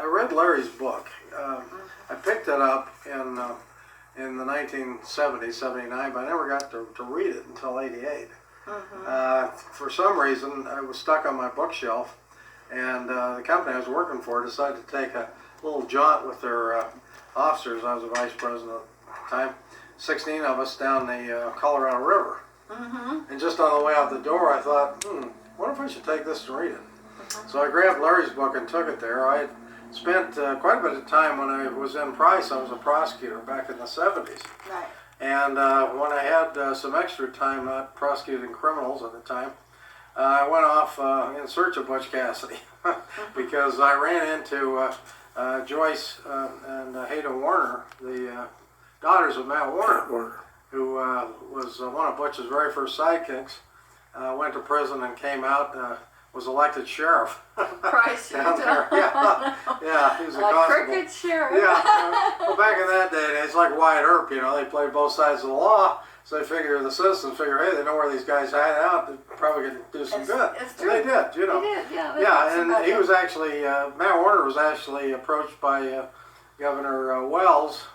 read Larry's book. I picked it up in the 1970s, 79, but I never got to read it until 88. For some reason, I was stuck on my bookshelf, and the company I was working for decided to take a little jaunt with their officers. I was a vice president at the time. 16 of us down the Colorado River. And just on the way out the door, I thought, what if I should take this and read it? So I grabbed Larry's book and took it there. I had spent quite a bit of time when I was in Price. I was a prosecutor back in the 70s. Right. And when I had some extra time not prosecuting criminals at the time, I went off in search of Butch Cassidy because I ran into Joyce and Ada Warner, the daughters of Matt Warner, who was one of Butch's very first sidekicks, went to prison and came out, was elected sheriff. Price, down there. Yeah, he was a like constable. Cricket Sheriff. Yeah, well, back in that day, it's like Wyatt Earp, you know, they played both sides of the law, so they figure, the citizens figure, hey, they know where these guys hide out, they probably can do some good. It's true. And they did, you know. They did, yeah. Yeah, and he was actually, Matt Warner was actually approached by Governor Wells,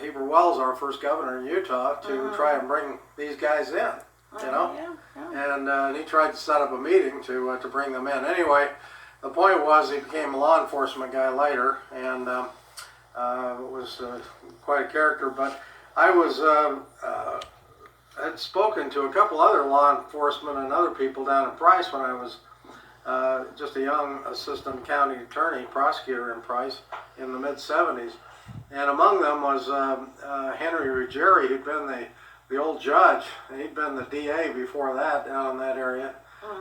Heber Wells, our first governor in Utah, to try and bring these guys in, you know. And he tried to set up a meeting to bring them in. Anyway, the point was he became a law enforcement guy later, and was quite a character. But I was had spoken to a couple other law enforcement and other people down in Price when I was just a young assistant county attorney, prosecutor in Price in the mid-70s. And among them was Henry Ruggieri, who'd been the old judge. He'd been the DA before that down in that area.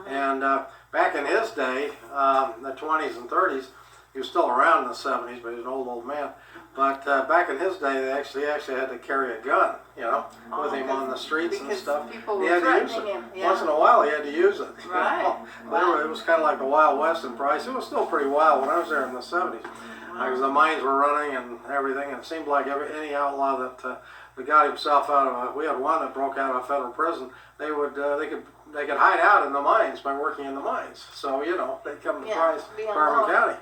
And back in his day, the 20s and 30s, he was still around in the 70s, but he was an old man. But back in his day, they actually had to carry a gun, you know, with him on the streets and stuff. People He were had to use threatening it. him. Yeah. Once in a while, he had to use it. Right. You know? It was kind of like the Wild West in Price. It was still pretty wild when I was there in the 70s. Because the mines were running and everything, and it seemed like any outlaw that got himself out of we had one that broke out of a federal prison. They could hide out in the mines by working in the mines. So you know they'd come to Price, Farming County,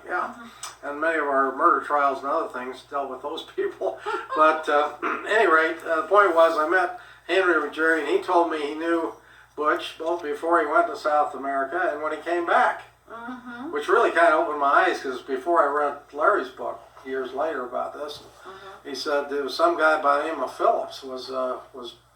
and many of our murder trials and other things dealt with those people. But at any rate, the point was I met Henry Ruggieri, and he told me he knew Butch both before he went to South America and when he came back. Which really kind of opened my eyes, because before I read Larry's book years later about this, he said there was some guy by the name of Phillips was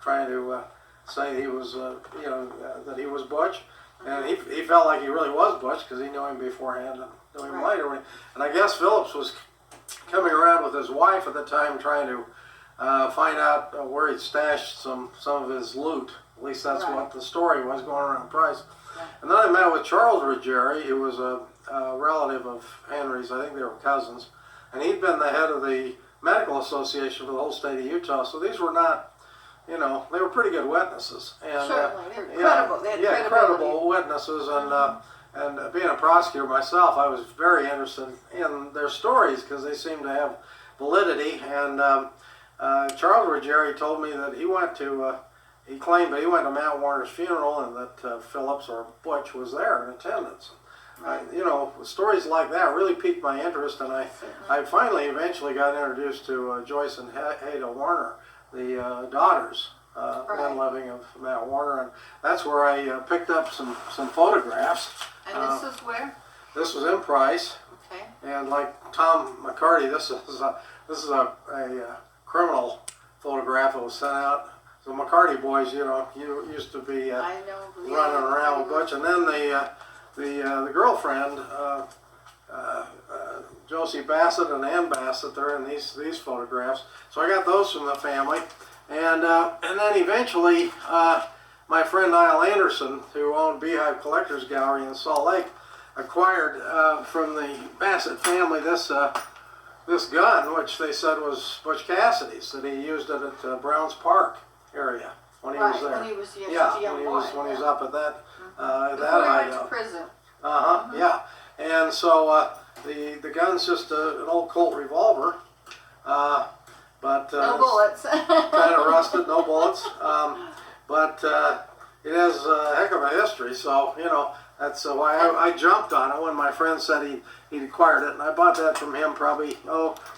trying to say he was that he was Butch, and he felt like he really was Butch because he knew him beforehand and knew him later. And I guess Phillips was coming around with his wife at the time trying to find out where he'd stashed some of his loot. At least that's what the story was going around Price. And then I met with Charles Ruggieri, who was a relative of Henry's. I think they were cousins. And he'd been the head of the medical association for the whole state of Utah. So these were not, you know, they were pretty good witnesses. And, certainly, they were credible. They had credible witnesses. And being a prosecutor myself, I was very interested in their stories because they seemed to have validity. And Charles Ruggieri told me that he went to... he claimed that he went to Matt Warner's funeral and that Phillips or Butch was there in attendance. You know, stories like that really piqued my interest, and I finally eventually got introduced to Joyce and Ada Warner, the daughters, then living of Matt Warner, and that's where I picked up some photographs. And this is where? This was in Price. Okay. And like Tom McCarty, this is a criminal photograph that was sent out. The McCarty boys, you know, used to be running around with Butch, and then the girlfriend, Josie Bassett and Ann Bassett, they're in these photographs. So I got those from the family, and then eventually my friend Niall Anderson, who owned Beehive Collectors Gallery in Salt Lake, acquired from the Bassett family this gun, which they said was Butch Cassidy's, that he used it at Browns Park area when he was there. When he was just a young boy. When he was up at that Before he went to prison. Yeah. And so the gun's just an old Colt revolver, but no bullets. kind of rusted, no bullets. But it has a heck of a history. So you know, That's why I jumped on it when my friend said he'd acquired it, and I bought that from him probably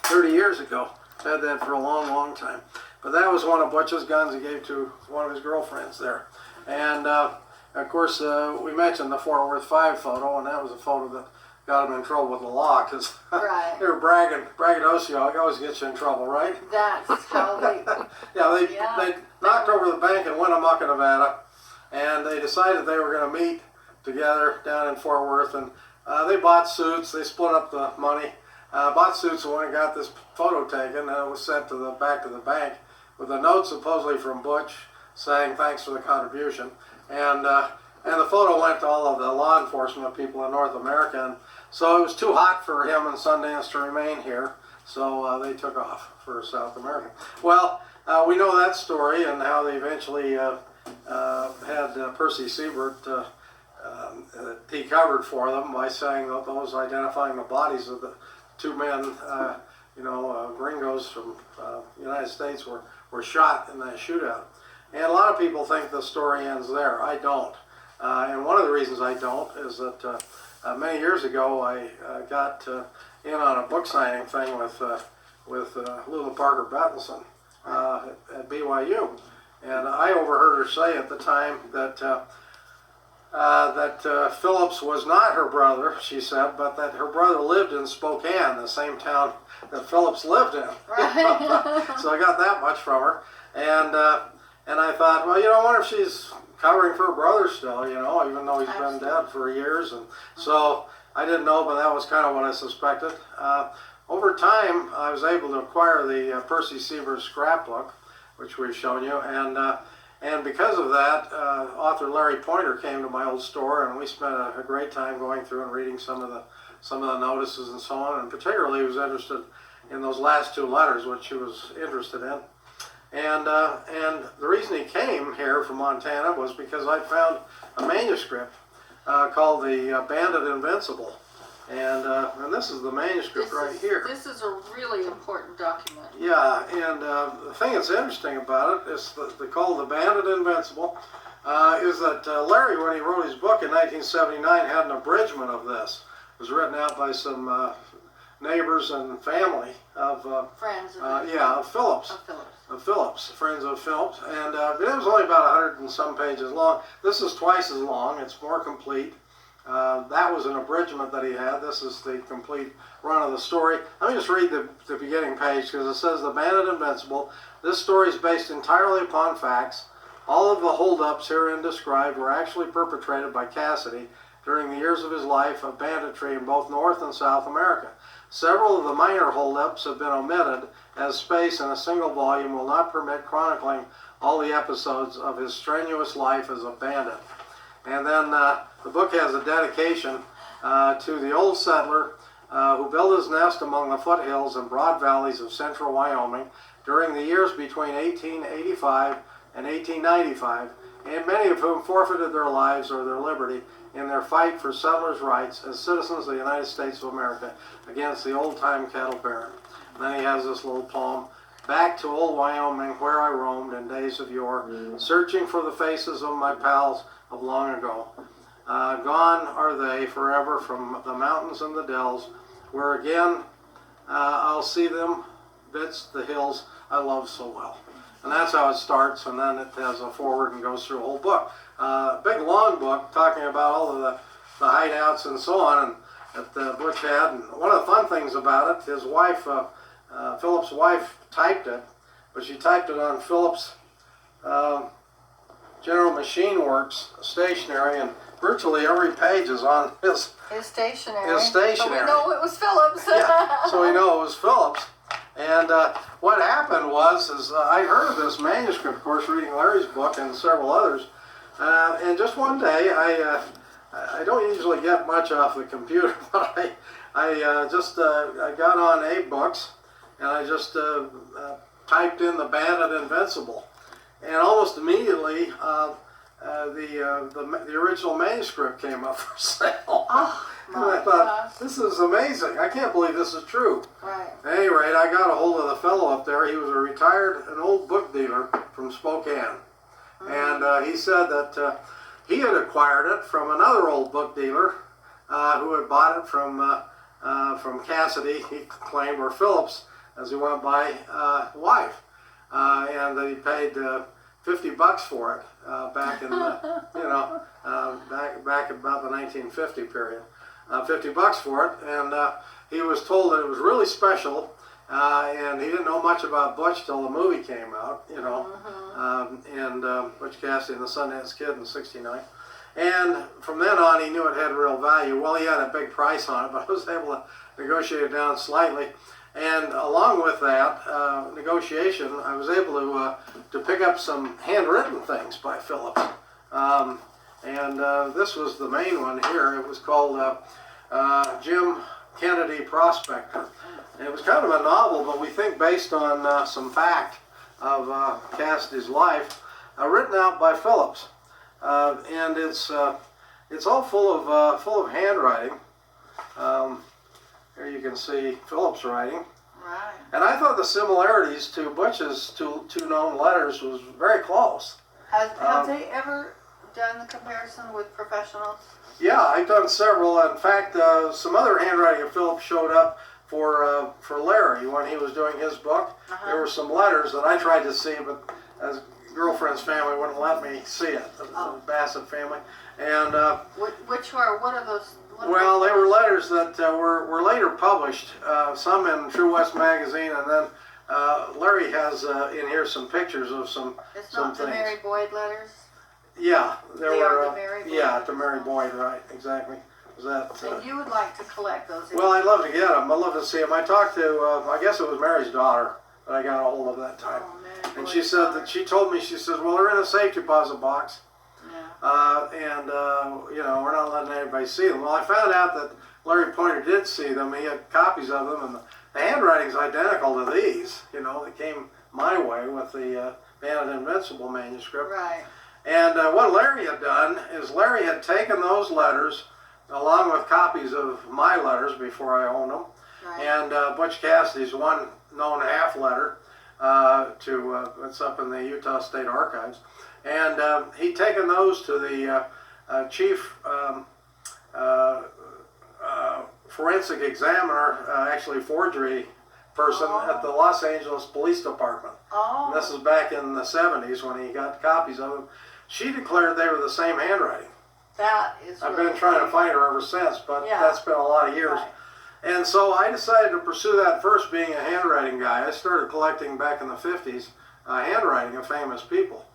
30 years ago. Had that for a long, long time. But that was one of Butch's guns he gave to one of his girlfriends there. And of course, we mentioned the Fort Worth 5 photo, and that was a photo that got him in trouble with the law because right. they were braggadocio. Always gets you in trouble, right? That's how they. They knocked over the bank and went amok in Nevada, and they decided they were going to meet together down in Fort Worth, and they bought suits. They split up the money, bought suits, and went and got this photo taken, and it was sent to back to the bank with a note supposedly from Butch saying thanks for the contribution, and the photo went to all of the law enforcement people in North America, and so it was too hot for him and Sundance to remain here, so they took off for South America. Well, we know that story and how they eventually had Percy Siebert he covered for them by saying that those identifying the bodies of the two men, gringos from the United States were shot in that shootout. And a lot of people think the story ends there. I don't. And one of the reasons I don't is that many years ago I got in on a book signing thing with Lula Parker Battinson at BYU. And I overheard her say at the time that Phillips was not her brother, she said, but that her brother lived in Spokane, the same town that Phillips lived in. Right. So I got that much from her. And I thought, well, I wonder if she's covering for her brother still, even though he's been dead for years. And so I didn't know, but that was kind of what I suspected. Over time, I was able to acquire the Percy Siebert scrapbook, which we've shown you, and because of that, author Larry Pointer came to my old store, and we spent a great time going through and reading some of the notices and so on. And particularly, he was interested in those last two letters, which he was interested in. And the reason he came here from Montana was because I found a manuscript called the Bandit Invincible. And this is the manuscript here. This is a really important document. Yeah, and the thing that's interesting about it is they call the Bandit Invincible, is that Larry, when he wrote his book in 1979, had an abridgment of this. It was written out by some neighbors and family of friends. Of Phillips. Of Phillips, friends of Phillips, and it was only about 100 and some pages long. This is twice as long. It's more complete. That was an abridgment that he had. This is the complete run of the story. Let me just read the beginning page because it says, "The Bandit Invincible. This story is based entirely upon facts. All of the holdups herein described were actually perpetrated by Cassidy during the years of his life of banditry in both North and South America. Several of the minor holdups have been omitted, as space in a single volume will not permit chronicling all the episodes of his strenuous life as a bandit." And then the book has a dedication to the old settler who built his nest among the foothills and broad valleys of central Wyoming during the years between 1885 and 1895, and many of whom forfeited their lives or their liberty in their fight for settlers' rights as citizens of the United States of America against the old-time cattle baron. And then he has this little poem, "Back to old Wyoming where I roamed in days of yore, searching for the faces of my pals of long ago. Gone are they forever from the mountains and the dells, where again I'll see them bits the hills I love so well." And that's how it starts, and then it has a forward and goes through a whole book. Big long book talking about all of the hideouts and so on that Butch had. And one of the fun things about it, his wife, Phillips' wife, typed it, but she typed it on Phillips' General Machine Works stationery, and virtually every page is on his stationery. So we know it was Phillips. Yeah, so we know it was Phillips. And what happened was, I heard of this manuscript, of course, reading Larry's book and several others. And just one day, I don't usually get much off the computer, but I got on Abe Books, and I just typed in the Bandit Invincible. And almost immediately, the original manuscript came up for sale. Oh, and I thought, this is amazing. I can't believe this is true. Right. At any rate, I got a hold of the fellow up there. He was an old book dealer from Spokane. And he said that he had acquired it from another old book dealer who had bought it from Cassidy, he claimed, or Phillips, as he went by, wife. And that he paid $50 for it back in the, back about the 1950 period. $50 for it, and he was told that it was really special, and he didn't know much about Butch till the movie came out, and Butch Cassidy and the Sundance Kid in '69. And from then on, he knew it had real value. Well, he had a big price on it, but I was able to negotiate it down slightly. And along with that negotiation, I was able to pick up some handwritten things by Phillips. This was the main one here. It was called Jim Kennedy Prospector. And it was kind of a novel, but we think based on some fact of Cassidy's life, written out by Phillips. And it's all full of handwriting. Here you can see Phillips writing. Right. And I thought the similarities to Butch's two known letters was very close. Have they ever done the comparison with professionals? Yeah, I've done several. In fact, some other handwriting of Phillips showed up for Larry when he was doing his book. There were some letters that I tried to see, but as girlfriend's family wouldn't let me see it, the Bassett family. And What are those? well, they were letters that were later published, some in True West magazine, and then Larry has in here some pictures of some It's not the things. Mary Boyd letters? Yeah, there They were. are the Mary Boyd yeah, letters. to Mary Boyd, right? Exactly. Was that? And you would like to collect those? Well, I'd love to get them. I'd love to see them. I talked to, I guess it was Mary's daughter that I got a hold of that time. Oh, Mary And Boyd's she said daughter. that she told me, she says, well, they're in a safe deposit box. Yeah. We're not letting anybody see them. Well, I found out that Larry Pointer did see them. He had copies of them, and the handwriting's identical to these, that came my way with the Bandit Invincible manuscript. Right. And what Larry had done is Larry had taken those letters, along with copies of my letters before I owned them, Right. and Butch Cassidy's one known half letter it's up in the Utah State Archives. And he'd taken those to the chief forensic examiner, actually forgery person at the Los Angeles Police Department. Oh. And this is back in the 70s when he got copies of them. She declared they were the same handwriting. That is. I've really been trying to great. find her ever since, but Yeah. that's been a lot of years. Right. And so I decided to pursue that first, being a handwriting guy. I started collecting back in the 50s handwriting of famous people.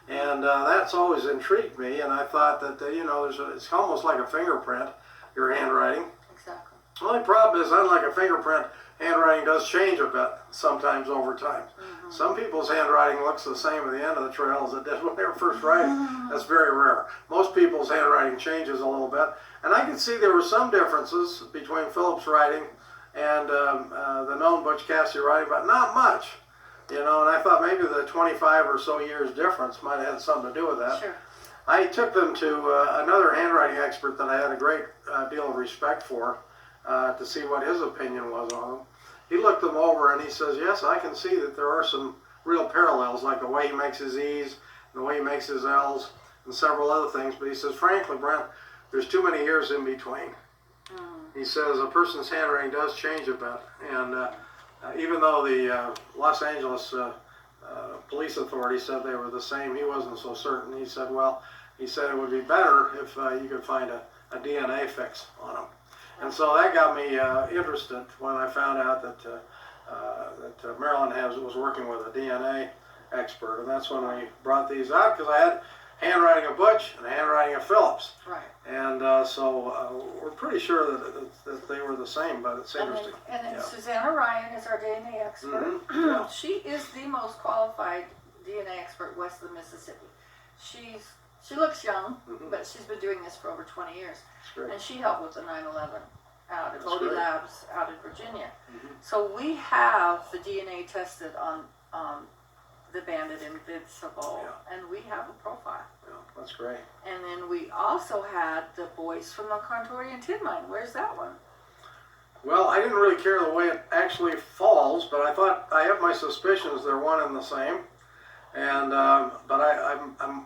And that's always intrigued me, and I thought that, it's almost like a fingerprint, your handwriting. Exactly. The only problem is, unlike a fingerprint, handwriting does change a bit sometimes over time. Mm-hmm. Some people's handwriting looks the same at the end of the trail as it did when they were first writing. That's very rare. Most people's handwriting changes a little bit. And I could see there were some differences between Phillips' writing and the known Butch Cassidy writing, but not much. And I thought maybe the 25 or so years difference might have had something to do with that. Sure. I took them to another handwriting expert that I had a great deal of respect for to see what his opinion was on them. He looked them over and he says, yes, I can see that there are some real parallels, like the way he makes his E's, and the way he makes his L's, and several other things. But he says, frankly, Brent, there's too many years in between. He says a person's handwriting does change a bit. And even though the Los Angeles police authority said they were the same, he wasn't so certain. He said, it would be better if you could find a DNA fix on them. And so that got me interested when I found out that Marilyn was working with a DNA expert, and that's when we brought these out, because I had handwriting of Butch and handwriting of Phillips. Right. And so we're pretty sure that they were the same, but it's interesting. And then Susanna Ryan is our DNA expert. Mm-hmm. Yeah. She is the most qualified DNA expert west of the Mississippi. She looks young, but she's been doing this for over 20 years. Great. And she helped with the 9/11 out at That's Bodie great. Labs out in Virginia. So we have the DNA tested on the Bandit Invincible, and we have a profile. Yeah, that's great. And then we also had the boys from the Contordian Tin Mine. Where's that one? Well, I didn't really care the way it actually falls, but I have my suspicions they're one and the same. And but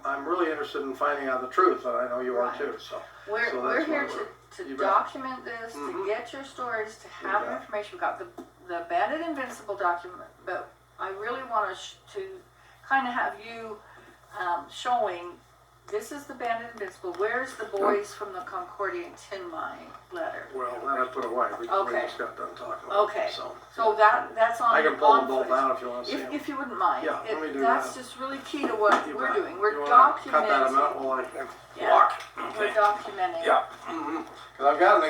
I'm really interested in finding out the truth, and I know you are Right. too. So We're so we're that's here why to you bet. document this, to Mhm. get your stories, to have bet. information. We've got the Bandit Invincible document, but I really want to kind of have you showing this is the Bandit Invincible. Where's the boys from the Concordia and Tin Mine letter? Well, that I put away because we Okay. just got done talking about Okay. it. So So that's on. I can pull on them both footage. out if you want to see them. If you wouldn't mind. Yeah, let me do that's that. just really key to what You we're bet. doing. We're You wanna cut that documenting. amount while I can Yeah. walk? We're documenting. Yeah. Because I've got an